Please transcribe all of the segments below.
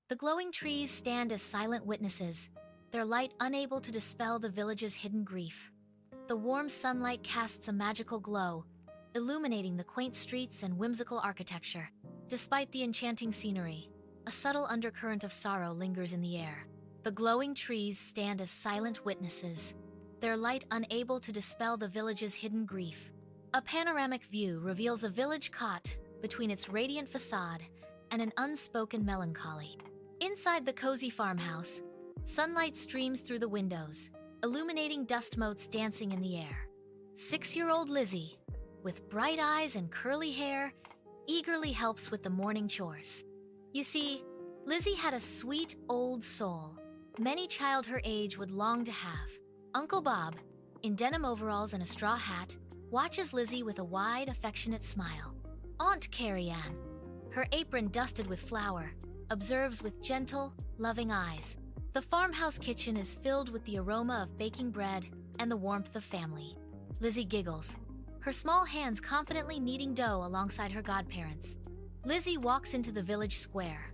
The glowing trees stand as silent witnesses, their light unable to dispel the village's hidden grief. The warm sunlight casts a magical glow, illuminating the quaint streets and whimsical architecture. Despite the enchanting scenery, a subtle undercurrent of sorrow lingers in the air. The glowing trees stand as silent witnesses, their light unable to dispel the village's hidden grief. A panoramic view reveals a village caught between its radiant facade and an unspoken melancholy. Inside the cozy farmhouse, sunlight streams through the windows, illuminating dust motes dancing in the air. 6-year-old Lizzy, with bright eyes and curly hair, eagerly helps with the morning chores. You see, Lizzy had a sweet old soul many child her age would long to have. Uncle Bob, in denim overalls and a straw hat, watches Lizzy with a wide, affectionate smile. Aunt Carrie Ann, her apron dusted with flour, observes with gentle, loving eyes. The farmhouse kitchen is filled with the aroma of baking bread and the warmth of family. Lizzy giggles, her small hands confidently kneading dough alongside her godparents. Lizzy walks into the village square.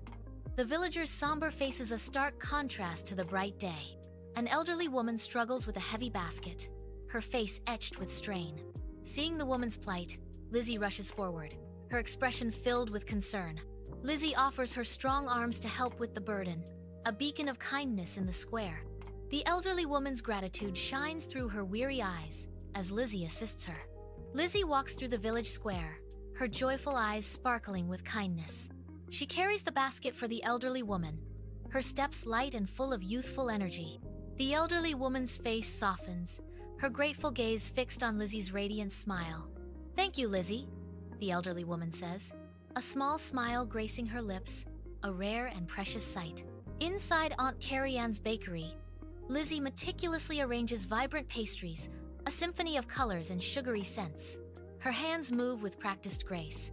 The villagers' somber faces a stark contrast to the bright day. An elderly woman struggles with a heavy basket, her face etched with strain. Seeing the woman's plight, Lizzy rushes forward, her expression filled with concern. Lizzy offers her strong arms to help with the burden, a beacon of kindness in the square. The elderly woman's gratitude shines through her weary eyes as Lizzy assists her. Lizzy walks through the village square, her joyful eyes sparkling with kindness. She carries the basket for the elderly woman, her steps light and full of youthful energy. The elderly woman's face softens, her grateful gaze fixed on Lizzy's radiant smile. "Thank you, Lizzy," the elderly woman says, a small smile gracing her lips, a rare and precious sight. Inside Aunt Carrie Ann's bakery, Lizzy meticulously arranges vibrant pastries, a symphony of colors and sugary scents. Her hands move with practiced grace,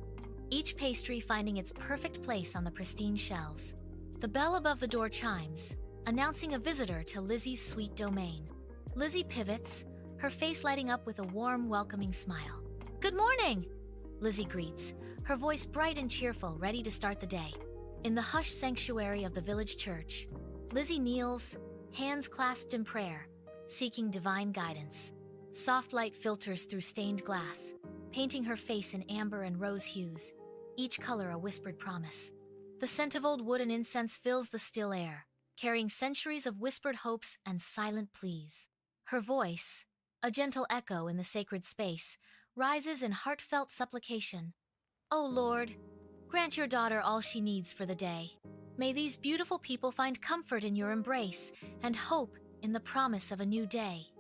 each pastry finding its perfect place on the pristine shelves. The bell above the door chimes, announcing a visitor to Lizzy's sweet domain. Lizzy pivots, her face lighting up with a warm, welcoming smile. "Good morning!" Lizzy greets, her voice bright and cheerful, ready to start the day. In the hushed sanctuary of the village church, Lizzy kneels, hands clasped in prayer, seeking divine guidance. Soft light filters through stained glass, painting her face in amber and rose hues, each color a whispered promise. The scent of old wood and incense fills the still air, carrying centuries of whispered hopes and silent pleas. Her voice, a gentle echo in the sacred space, rises in heartfelt supplication. "O Lord, grant your daughter all she needs for the day. May these beautiful people find comfort in your embrace and hope in the promise of a new day."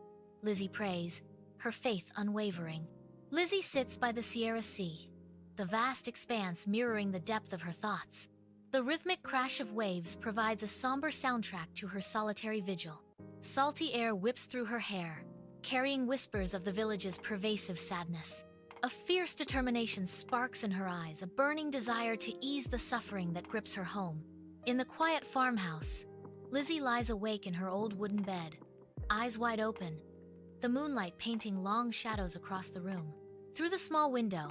Lizzy prays, her faith unwavering. Lizzy sits by the Sierra Sea, the vast expanse mirroring the depth of her thoughts. The rhythmic crash of waves provides a somber soundtrack to her solitary vigil. Salty air whips through her hair, carrying whispers of the village's pervasive sadness. A fierce determination sparks in her eyes, a burning desire to ease the suffering that grips her home. In the quiet farmhouse, Lizzy lies awake in her old wooden bed, eyes wide open, the moonlight painting long shadows across the room. Through the small window,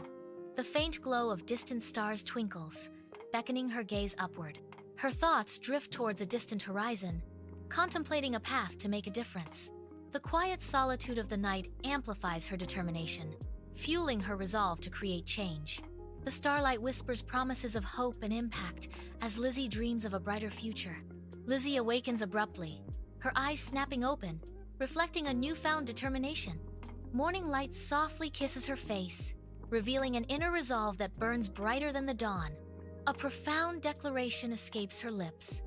the faint glow of distant stars twinkles, beckoning her gaze upward. Her thoughts drift towards a distant horizon, contemplating a path to make a difference. The quiet solitude of the night amplifies her determination, fueling her resolve to create change. The starlight whispers promises of hope and impact as Lizzy dreams of a brighter future. Lizzy awakens abruptly, her eyes snapping open, reflecting a newfound determination. Morning light softly kisses her face, revealing an inner resolve that burns brighter than the dawn. A profound declaration escapes her lips,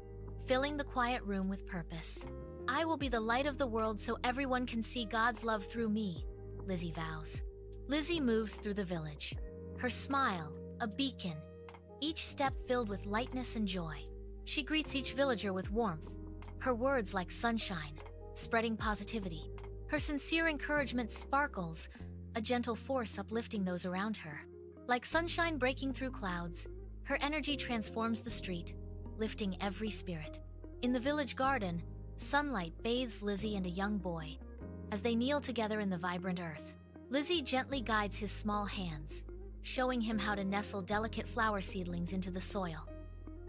filling the quiet room with purpose. "I will be the light of the world so everyone can see God's love through me," Lizzy vows. Lizzy moves through the village, her smile a beacon, each step filled with lightness and joy. She greets each villager with warmth, her words like sunshine, spreading positivity. Her sincere encouragement sparkles, a gentle force uplifting those around her. Like sunshine breaking through clouds, her energy transforms the street, lifting every spirit. In the village garden, sunlight bathes Lizzy and a young boy. As they kneel together in the vibrant earth, Lizzy gently guides his small hands, showing him how to nestle delicate flower seedlings into the soil.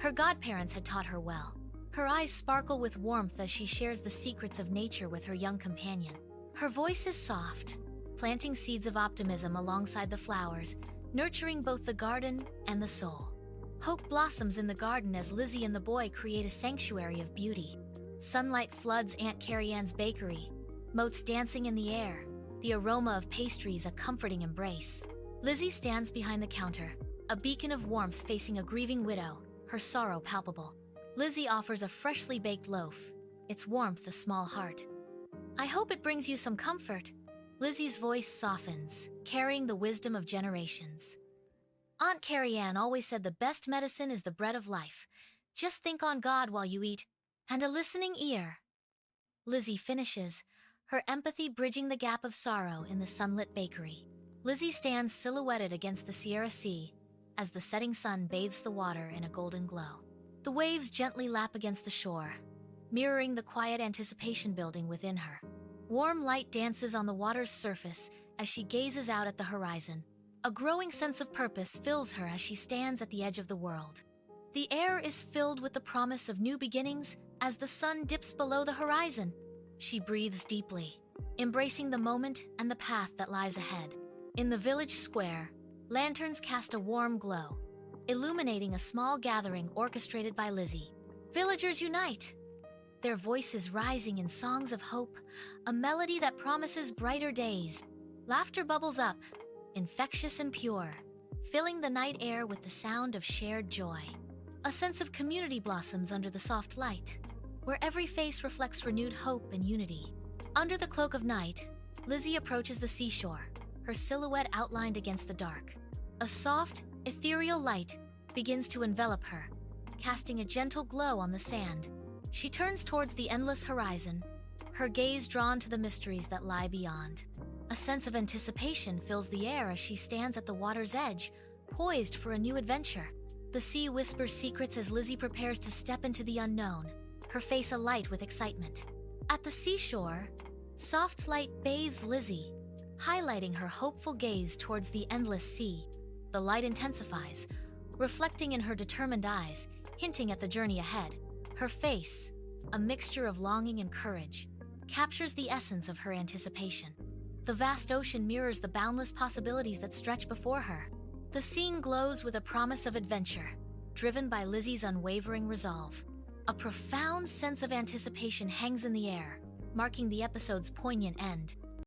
Her godparents had taught her well. Her eyes sparkle with warmth as she shares the secrets of nature with her young companion. Her voice is soft, planting seeds of optimism alongside the flowers, nurturing both the garden and the soul. Hope blossoms in the garden as Lizzy and the boy create a sanctuary of beauty. Sunlight floods Aunt Carrie-Ann's bakery, motes dancing in the air, the aroma of pastries a comforting embrace. Lizzy stands behind the counter, a beacon of warmth facing a grieving widow, her sorrow palpable. Lizzy offers a freshly baked loaf, its warmth a small heart. "I hope it brings you some comfort." Lizzy's voice softens, carrying the wisdom of generations. "Aunt Carrie-Ann always said the best medicine is the bread of life. Just think on God while you eat, and a listening ear." Lizzy finishes, her empathy bridging the gap of sorrow in the sunlit bakery. Lizzy stands silhouetted against the Sierra Sea as the setting sun bathes the water in a golden glow. The waves gently lap against the shore, mirroring the quiet anticipation building within her. Warm light dances on the water's surface as she gazes out at the horizon. A growing sense of purpose fills her as she stands at the edge of the world. The air is filled with the promise of new beginnings as the sun dips below the horizon. She breathes deeply, embracing the moment and the path that lies ahead. In the village square, lanterns cast a warm glow, illuminating a small gathering orchestrated by Lizzy. Villagers unite, their voices rising in songs of hope, a melody that promises brighter days. Laughter bubbles up, infectious and pure, filling the night air with the sound of shared joy. A sense of community blossoms under the soft light, where every face reflects renewed hope and unity. Under the cloak of night, Lizzy approaches the seashore, her silhouette outlined against the dark. A soft, ethereal light begins to envelop her, casting a gentle glow on the sand. She turns towards the endless horizon, her gaze drawn to the mysteries that lie beyond. A sense of anticipation fills the air as she stands at the water's edge, poised for a new adventure. The sea whispers secrets as Lizzy prepares to step into the unknown, her face alight with excitement. At the seashore, soft light bathes Lizzy, highlighting her hopeful gaze towards the endless sea. The light intensifies, reflecting in her determined eyes, hinting at the journey ahead. Her face, a mixture of longing and courage, captures the essence of her anticipation. The vast ocean mirrors the boundless possibilities that stretch before her. The scene glows with a promise of adventure, driven by Lizzy's unwavering resolve. A profound sense of anticipation hangs in the air, marking the episode's poignant end.